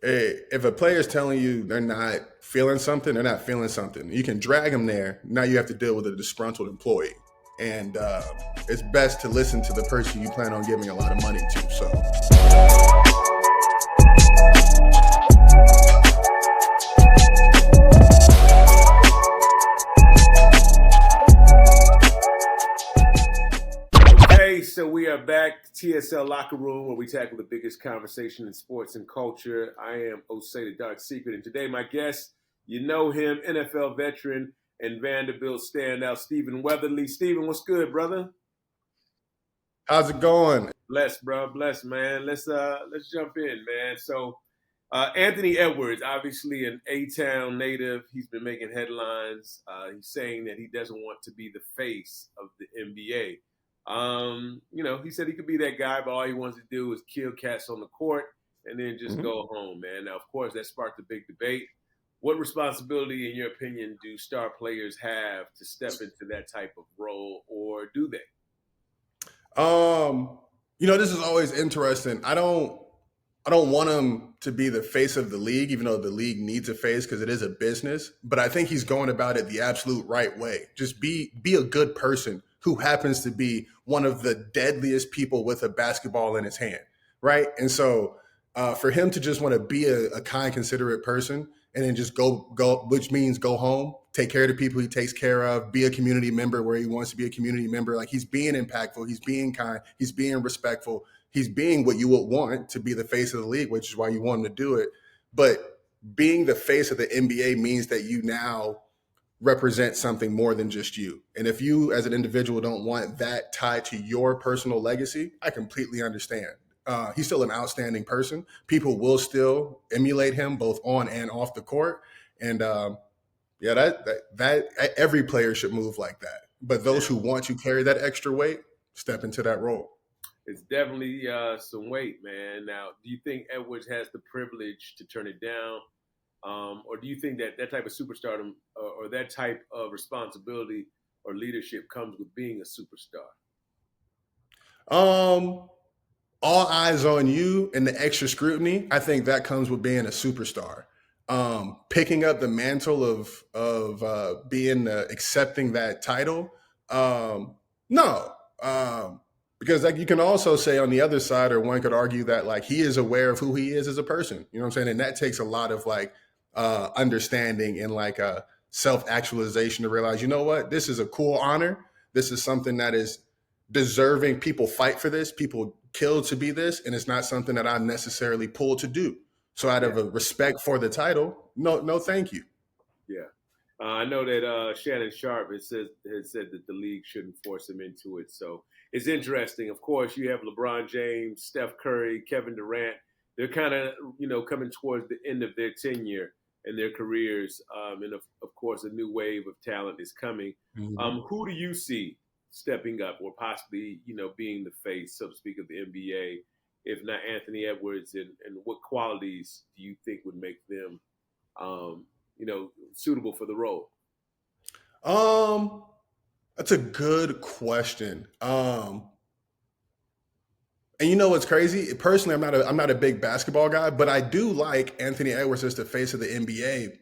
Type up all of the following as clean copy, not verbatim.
If a player is telling you they're not feeling something, they're not feeling something. You can drag them there. Now you have to deal with a disgruntled employee, and it's best to listen to the person you plan on giving a lot of money to. So, Hey, so we are back, TSL Locker Room, where we tackle the biggest conversation in sports and culture. I am Osei the Dark Secret, and today my guest, you know him, NFL veteran and Vanderbilt standout, Stephen Weatherly. Stephen, what's good, brother? how's it going? Bless, bro. Bless, man. Let's jump in, man. So Anthony Edwards, obviously an A-Town native. He's been making headlines. He's saying that he doesn't want to be the face of the NBA. He said he could be that guy, but all he wants to do is kill cats on the court and then just Mhm. go home, man. Now, of course, that sparked a big debate. What responsibility, in your opinion, do star players have to step into that type of role, or do they? Um, this is always interesting. I don't want him to be the face of the league, even though the league needs a face because it is a business. But I think he's going about it the absolute right way. Just be a good person who happens to be one of the deadliest people with a basketball in his hand, right? And so, for him to just want to be a kind, considerate person and then just go, which means go home, take care of the people he takes care of, be a community member where he wants to be a community member. Like he's being impactful, he's being kind, he's being respectful, he's being what you would want to be the face of the league, which is why you want him to do it. But being the face of the NBA means that you now represent something more than just you. And if you as an individual don't want that tied to your personal legacy, I completely understand. He's still an outstanding person. People will still emulate him both on and off the court. And yeah, that every player should move like that. But those who want to carry that extra weight step into that role. It's definitely some weight, man. Now, do you think Edwards has the privilege to turn it down? Or do you think that that type of superstardom or that type of responsibility or leadership comes with being a superstar? Um, all eyes on you and the extra scrutiny. I think that comes with being a superstar. Picking up the mantle of being accepting that title. No, because like you can also say on the other side, or one could argue that like he is aware of who he is as a person. You know what I'm saying? And that takes a lot of like understanding and like self actualization to realize, you know what, this is a cool honor. This is something that is deserving. People fight for this. People kill to be this, and it's not something that I'm necessarily pulled to do. So, out Yeah, of a respect for the title, no, no, thank you. yeah. I know that Shannon Sharp has said that the league shouldn't force him into it. So it's interesting. Of course, you have LeBron James, Steph Curry, Kevin Durant. They're kind of coming towards the end of their tenure and their careers, and of course, a new wave of talent is coming. Mhm. Who do you see stepping up, or possibly being the face, so to speak, of the NBA, if not Anthony Edwards? And what qualities do you think would make them suitable for the role? Um, that's a good question. And you know what's crazy? Personally, I'm not a big basketball guy, but I do like Anthony Edwards as the face of the NBA,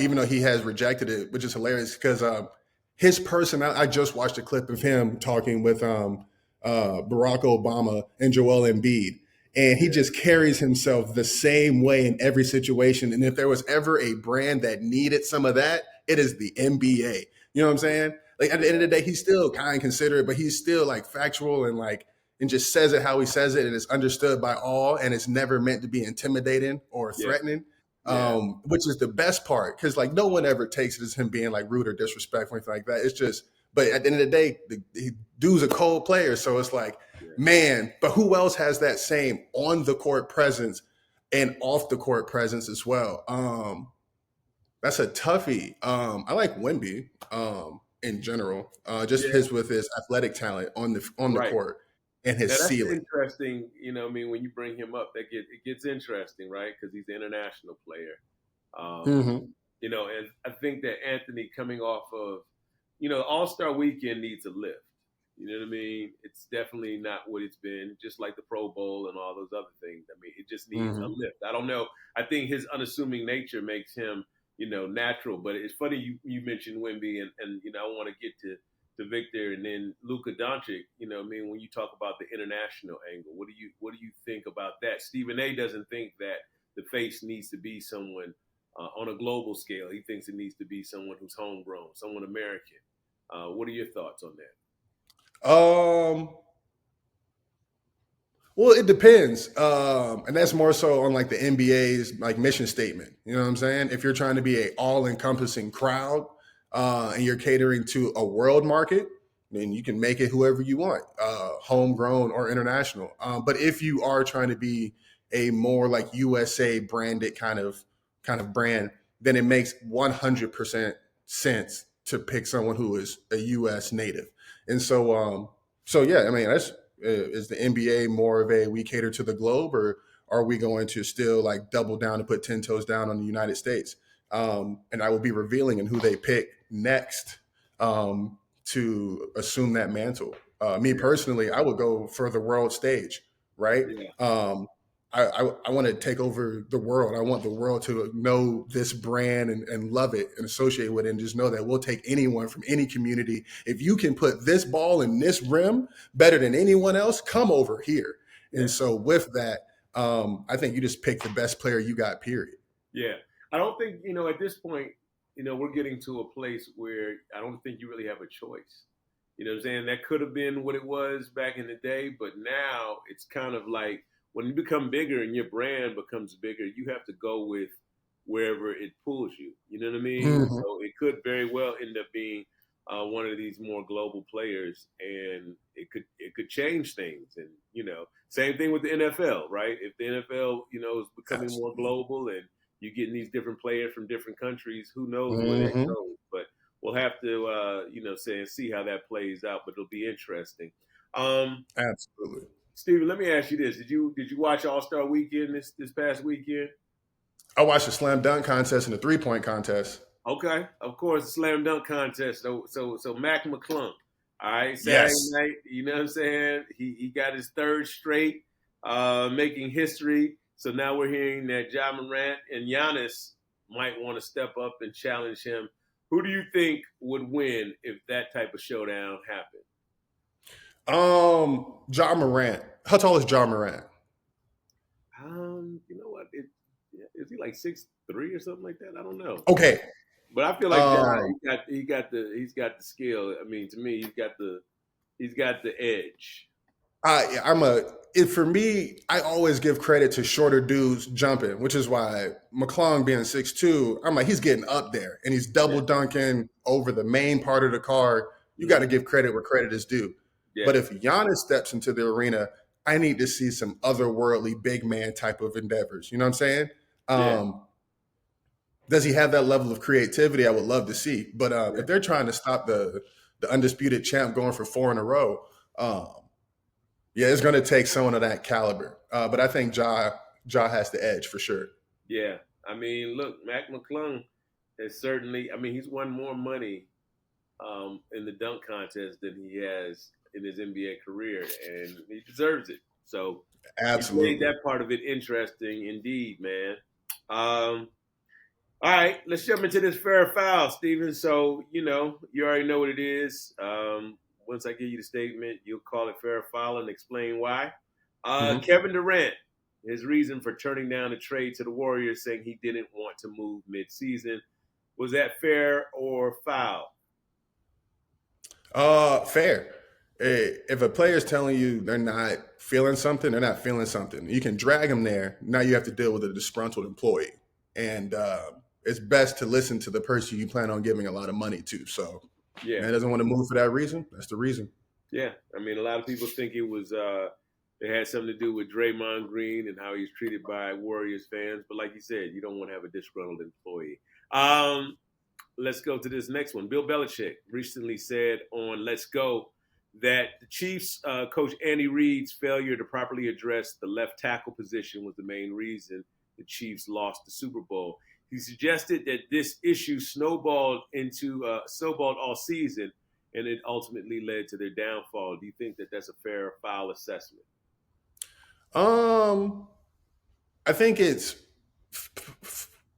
even though he has rejected it, which is hilarious because his personality. I just watched a clip of him talking with Barack Obama and Joel Embiid, and he Yeah, just carries himself the same way in every situation. And if there was ever a brand that needed some of that, it is the NBA. You know what I'm saying? Like at the end of yeah, the day, he's still kind of considerate, but he's still like factual and like and just says it how he says it, and it's understood by all, and it's never meant to be intimidating or yeah, threatening, yeah, which is the best part because like no one ever takes it as him being like rude or disrespectful or anything like that. It's just, but at the end of the day, the dude's a cold player, so it's like, yeah. man, but who else has that same on the court presence and off the court presence as well? That's a toughie. I like Wimby in general, just Yeah, his with his athletic talent on the right. court and his Now that's ceiling. interesting. I mean, when you bring him up, it gets interesting, right? Because he's an international player. Um, Hmm. and I think that Anthony coming off of, All Star Weekend needs a lift. You know what I mean? It's definitely not what it's been, just like the Pro Bowl and all those other things. I mean, it just needs a Hmm. lift. I don't know. I think his unassuming nature makes him, natural. But it's funny you mentioned Wemby, and I want to get to Victor and then Luka Doncic. I mean, when you talk about the international angle, what do you think about that? Stephen A. doesn't think that the face needs to be someone on a global scale. He thinks it needs to be someone who's homegrown, someone American. What are your thoughts on that? Um, Well, it depends, and that's more so on like the NBA's like mission statement. You know what I'm saying? If you're trying to be a all-encompassing crowd and you're catering to a world market, then you can make it whoever you want, homegrown or international. But if you are trying to be a more like USA branded kind of brand, then it makes 100% sense to pick someone who is a US native. And so yeah, I mean that's is the NBA more of a we cater to the globe, or are we going to still like double down and put 10 toes down on the United States? And I will be revealing in who they pick next to assume that mantle. Me Yeah, personally, I would go for the world stage, right? yeah, Um, I want to take over the world. I want the world to know this brand and love it and associate with it, and just know that we'll take anyone from any community. If you can put this ball in this rim better than anyone else, come over here. And yeah, so with that, I think you just pick the best player you got, period. yeah. I don't think at this point, we're getting to a place where I don't think you really have a choice. You know what I'm saying? That could have been what it was back in the day, but now it's kind of like when you become bigger and your brand becomes bigger, you have to go with wherever it pulls you. You know what I mean? Hmm. So it could very well end up being one of these more global players, and it could change things. And same thing with the NFL, right? If the NFL is becoming more Absolutely. global and you're getting these different players from different countries, who knows where that Hmm. goes? But we'll have to, say and see how that plays out. But it'll be interesting. Um, Absolutely. Steven, let me ask you this: Did you watch All Star Weekend this past weekend? I watched the slam dunk contest and the 3-point contest. Okay, of course, slam dunk contest. So Mac McClung. All right, Saturday Yes. night. You know what I'm saying? He got his third straight, making history. So now we're hearing that Ja Morant and Giannis might want to step up and challenge him. Who do you think would win if that type of showdown happened? Ja Morant. How tall is Ja Morant? You know what? Is he like 6'3" or something like that? I don't know. Okay. But I feel like Ja, Um, he's got the skill. I mean, to me, he's got the edge. I'm a it for me. I always give credit to shorter dudes jumping, which is why McClung being 6'2", I'm like he's getting up there and he's Yeah, double dunking over the main part of the card. You got to hmm give credit where credit is due. yeah, But if Giannis steps into the arena, I need to see some otherworldly big man type of endeavors. You know what I'm saying? yeah, Um, does he have that level of creativity? I would love to see. But yeah, if they're trying to stop the undisputed champ going for 4 in a row, um, yeah, it's going to take someone of that caliber. But I think Ja has the edge for sure. yeah. I mean, look, Mac McClung has certainly. I mean, he's won more money in the dunk contest than he has in his NBA career, and he deserves it. So he's made Absolutely. that part of it interesting, indeed, man. Um, All right, let's jump into this fair or foul, Steven. So, you already know what it is. Once I give you the statement, you'll call it fair or foul and explain why. Hmm. Kevin Durant, his reason for turning down the trade to the Warriors, saying he didn't want to move midseason. Was that fair or foul? Fair. If a player is telling you they're not feeling something, they're not feeling something. You can drag them there. Now you have to deal with a disgruntled employee, and it's best to listen to the person you plan on giving a lot of money to. So, Yeah, man doesn't want to move for that reason. That's the reason. yeah. I mean, a lot of people think it had something to do with Draymond Green and how he's treated by Warriors fans. But like you said, you don't want to have a disgruntled employee. Um, let's go to this next one. Bill Belichick recently said on Let's Go that the Chiefs coach Andy Reid's failure to properly address the left tackle position was the main reason the Chiefs lost the Super Bowl. He suggested that this issue snowballed all season and it ultimately led to their downfall. Do you think that that's a fair or foul assessment? Um, I think it's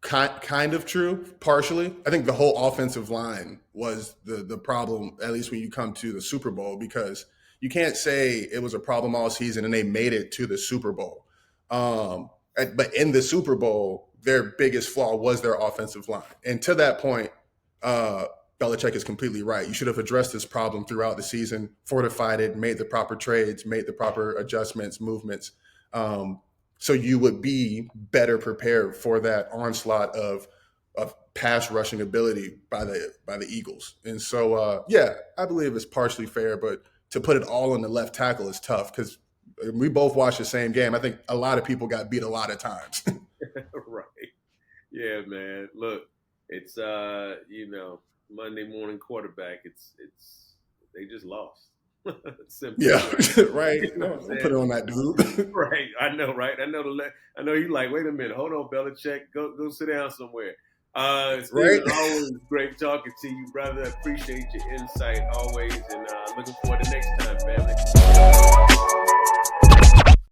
kind of true, partially. I think the whole offensive line was the problem, at least when you come to the Super Bowl, because you can't say it was a problem all season and they made it to the Super Bowl. But in the Super Bowl, their biggest flaw was their offensive line. And to that point, uh, Belichick is completely right. You should have addressed this problem throughout the season, fortified it, made the proper trades, made the proper adjustments, movements. Um, so you would be better prepared for that onslaught of pass rushing ability by the Eagles. And so yeah, I believe it's partially fair, but to put it all on the left tackle is tough because we both watched the same game. I think a lot of people got beat a lot of times. Right. Yeah, man. Look, it's Monday morning quarterback. It's they just lost. Simple. Yeah, right. You know Don't put it on that dude. Right. I know, right? I know you like, wait a minute, hold on, Belichick. Go sit down somewhere. Right. Steven, always great talking to you, brother. Appreciate your insight always, and looking forward to next time, family.